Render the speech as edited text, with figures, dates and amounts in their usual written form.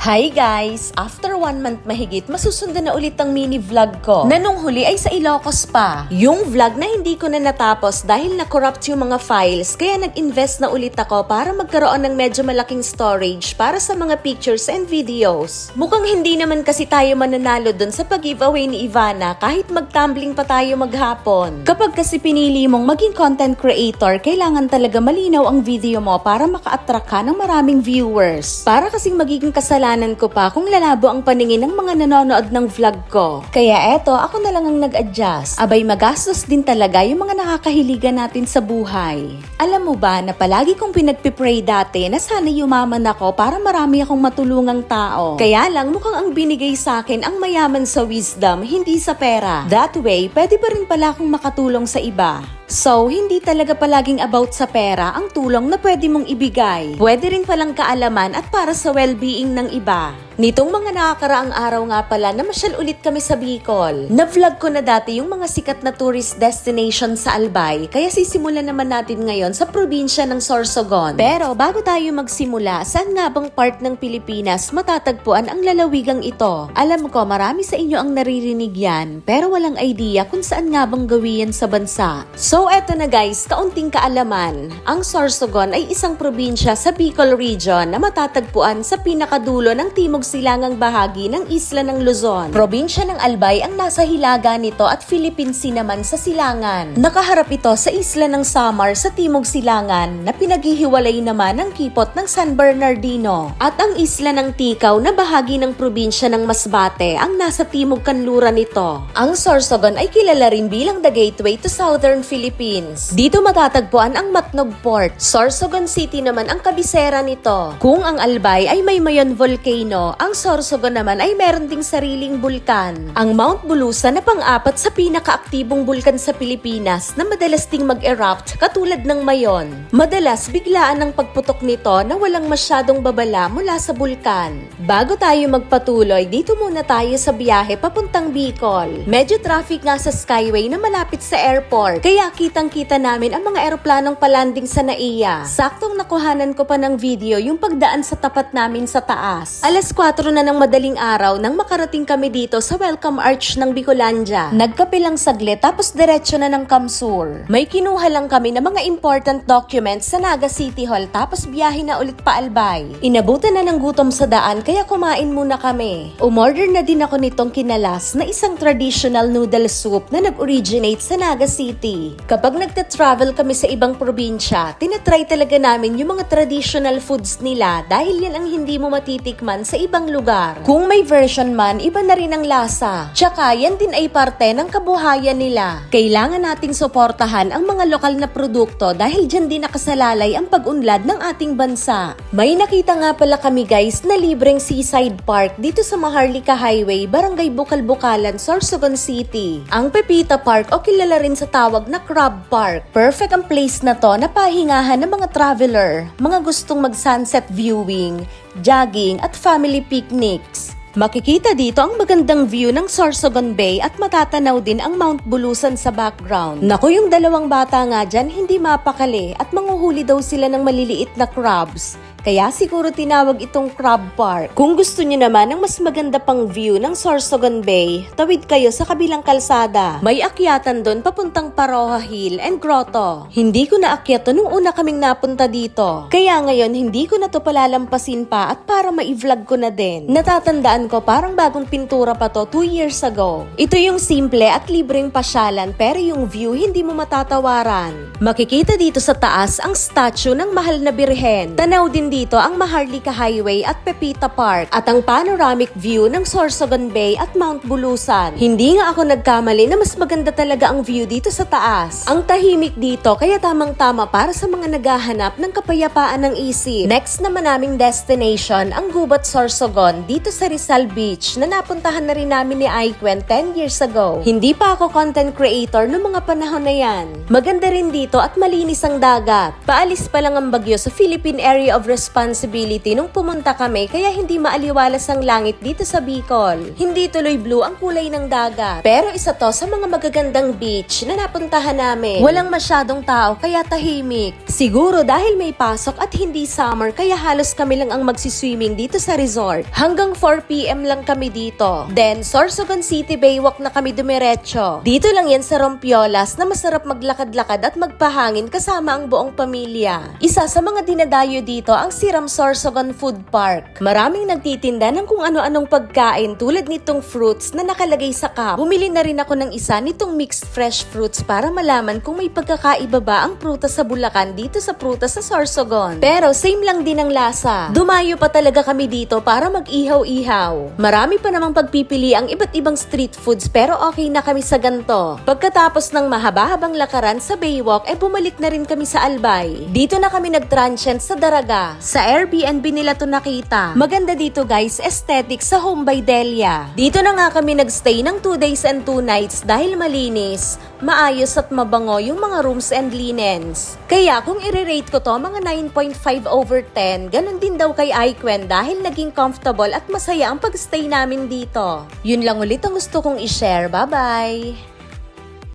Hi guys! After 1 month mahigit, masusundan na ulit ang mini vlog ko na nung huli ay sa Ilocos pa. Yung vlog na hindi ko na natapos dahil na-corrupt yung mga files, kaya nag-invest na ulit ako para magkaroon ng medyo malaking storage para sa mga pictures and videos. Mukhang hindi naman kasi tayo mananalo dun sa pag-giveaway ni Ivana kahit mag-tumbling pa tayo maghapon. Kapag kasi pinili mong maging content creator, kailangan talaga malinaw ang video mo para maka-attract ka ng maraming viewers. Para kasing magiging kasalanan ko pa kung lalabo ang paningin ng mga nanonood ng vlog ko. Kaya eto, ako na lang ang nag-adjust. Abay, magastos din talaga yung mga nakakahiligan natin sa buhay. Alam mo ba na palagi kong pinagpipray dati na sana yumaman ako para marami akong matulungang tao. Kaya lang mukhang ang binigay sa akin ang mayaman sa wisdom, hindi sa pera. That way, pwede pa rin pala akong makatulong sa iba. So, hindi talaga palaging about sa pera ang tulong na pwede mong ibigay. Pwede rin palang kaalaman at para sa well-being ng iba. Nitong mga nakakaraang araw nga pala, namasyal ulit kami sa Bicol. Na-vlog ko na dati yung mga sikat na tourist destination sa Albay, kaya sisimulan naman natin ngayon sa probinsya ng Sorsogon. Pero bago tayo magsimula, saan nga bang part ng Pilipinas matatagpuan ang lalawigang ito? Alam ko marami sa inyo ang naririnig yan, pero walang idea kung saan nga bang gawin sa bansa. So eto na guys, kaunting kaalaman. Ang Sorsogon ay isang probinsya sa Bicol region na matatagpuan sa pinakadulo ng timog silangang bahagi ng isla ng Luzon. Probinsya ng Albay ang nasa hilaga nito at Philippine Sea naman sa silangan. Nakaharap ito sa isla ng Samar sa timog silangan na pinaghihiwalay naman ng kipot ng San Bernardino. At ang isla ng Tikaw na bahagi ng probinsya ng Masbate ang nasa timog kanluran nito. Ang Sorsogon ay kilala rin bilang the gateway to Southern Philippines. Dito matatagpuan ang Matnog Port. Sorsogon City naman ang kabisera nito. Kung ang Albay ay may Mayon Volcano, ang Sorsogon naman ay meron ding sariling bulkan. Ang Mount Bulusan na pang-apat sa pinakaaktibong bulkan sa Pilipinas na madalas ding mag-erupt katulad ng Mayon. Madalas biglaan ang pagputok nito na walang masyadong babala mula sa bulkan. Bago tayo magpatuloy, dito muna tayo sa biyahe papuntang Bicol. Medyo traffic nga sa Skyway na malapit sa airport, kaya kitang-kita namin ang mga eroplanong palanding sa NAIA. Saktong nakuhanan ko pa ng video yung pagdaan sa tapat namin sa taas. Alas 4 na ng madaling araw nang makarating kami dito sa Welcome Arch ng Bicolandia. Nagkape lang saglit tapos diretso na ng Kamsur. May kinuha lang kami ng mga important documents sa Naga City Hall tapos biyahe na ulit pa Albay. Inabutan na ng gutom sa daan kaya kumain muna kami. Umorder na din ako nitong kinalas na isang traditional noodle soup na nag-originate sa Naga City. Kapag nagta-travel kami sa ibang probinsya, tinatry talaga namin yung mga traditional foods nila dahil yan ang hindi mo matitikman sa ibang lugar. Kung may version man, iba na rin ang lasa. Tsaka yan din ay parte ng kabuhayan nila. Kailangan nating suportahan ang mga lokal na produkto dahil dyan din nakasalalay ang pag-unlad ng ating bansa. May nakita nga pala kami guys na libreng seaside park dito sa Maharlika Highway, Barangay Bukal-Bukalan, Sorsogon City. Ang Pepita Park o kilala rin sa tawag na Crab Park. Perfect ang place na to na pahingahan ng mga traveler, mga gustong mag-sunset viewing, jogging at family picnics. Makikita dito ang magandang view ng Sorsogon Bay at matatanaw din ang Mount Bulusan sa background. Naku, yung dalawang bata nga dyan hindi mapakali at manguhuli daw sila ng maliliit na crabs. Kaya siguro tinawag itong Crab Park. Kung gusto niyo naman ng mas maganda pang view ng Sorsogon Bay, tawid kayo sa kabilang kalsada. May akyatan doon papuntang Paroha Hill and Grotto. Hindi ko naakyat nung una kaming napunta dito. Kaya ngayon hindi ko na to palalampasin pa at para ma-vlog ko na din. Natatandaan ko parang bagong pintura pa to 2 years ago. Ito yung simple at libreng pasyalan pero yung view hindi mo matatawaran. Makikita dito sa taas ang statue ng mahal na birhen. Tanaw din dito ang Maharlika Highway at Pepita Park at ang panoramic view ng Sorsogon Bay at Mount Bulusan. Hindi nga ako nagkamali na mas maganda talaga ang view dito sa taas. Ang tahimik dito kaya tamang-tama para sa mga naghahanap ng kapayapaan ng isip. Next naman naming destination ang Gubat Sorsogon dito sa Rizal Beach na napuntahan na rin namin ni Aikwen 10 years ago. Hindi pa ako content creator noong mga panahon na yan. Maganda rin dito at malinis ang dagat. Paalis pa lang ang bagyo sa Philippine Area of responsibility nung pumunta kami kaya hindi maaliwalas ang langit dito sa Bicol. Hindi tuloy blue ang kulay ng dagat. Pero isa to sa mga magagandang beach na napuntahan namin. Walang masyadong tao kaya tahimik. Siguro dahil may pasok at hindi summer kaya halos kami lang ang magsiswimming dito sa resort. Hanggang 4 PM lang kami dito. Then Sorsogon City Baywalk na kami dumiretso. Dito lang yan sa Rompiolas na masarap maglakad-lakad at magpahangin kasama ang buong pamilya. Isa sa mga dinadayo dito ang Siram Sorsogon Food Park. Maraming nagtitinda ng kung ano-anong pagkain tulad nitong fruits na nakalagay sa cup. Bumili na rin ako ng isa nitong mixed fresh fruits para malaman kung may pagkakaiba ba ang prutas sa Bulacan dito sa prutas sa Sorsogon. Pero same lang din ang lasa. Dumayo pa talaga kami dito para mag-ihaw-ihaw. Marami pa namang pagpipili ang iba't ibang street foods pero okay na kami sa ganto. Pagkatapos ng mahaba-habang lakaran sa Baywalk ay bumalik na rin kami sa Albay. Dito na kami nag-transient sa Daraga. Sa Airbnb nila to nakita. Maganda dito guys, aesthetic sa Home by Delia. Dito na nga kami nagstay ng 2 days and 2 nights dahil malinis, maayos at mabango yung mga rooms and linens. Kaya kung i-rate ko to mga 9.5/10, ganun din daw kay Aikwen dahil naging comfortable at masaya ang pagstay namin dito. Yun lang ulit ang gusto kong i-share. Bye-bye!